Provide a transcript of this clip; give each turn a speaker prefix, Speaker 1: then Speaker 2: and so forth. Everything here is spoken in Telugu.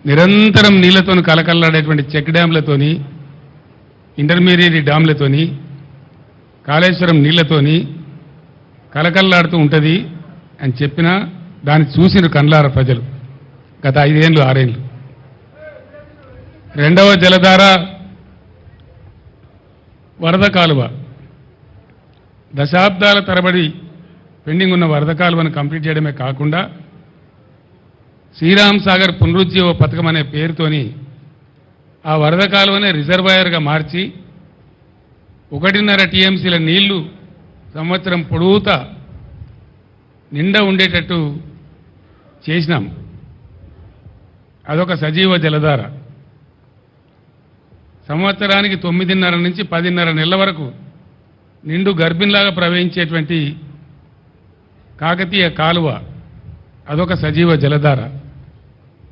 Speaker 1: నిరంతరం నీళ్లతో కలకల్లాడేటువంటి చెక్ డ్యాంలతోని, ఇంటర్మీడియట్ డ్యాంలతోని, కాళేశ్వరం నీళ్లతోని కలకల్లాడుతూ ఉంటుంది అని చెప్పినా దాన్ని చూసిన కండ్లార ప్రజలు గత 5 ఏళ్ళు 6 ఏళ్ళు. రెండవ జలధార వరద కాలువ, దశాబ్దాల తరబడి పెండింగ్ ఉన్న వరద కాలువను కంప్లీట్ చేయడమే కాకుండా శ్రీరామ్ సాగర్ పునరుజ్జీవ పథకం అనే పేరుతోని ఆ వరద కాలువనే రిజర్వాయర్గా మార్చి 1.5 టీఎంసీల నీళ్లు సంవత్సరం పొడవుతా నిండా ఉండేటట్టు చేసినాం. అదొక సజీవ జలధార. సంవత్సరానికి 9.5 నుంచి 10.5 నెలల వరకు నిండు గర్భిణిలాగా ప్రవహించేటువంటి కాకతీయ కాలువ, అదొక సజీవ జలధార.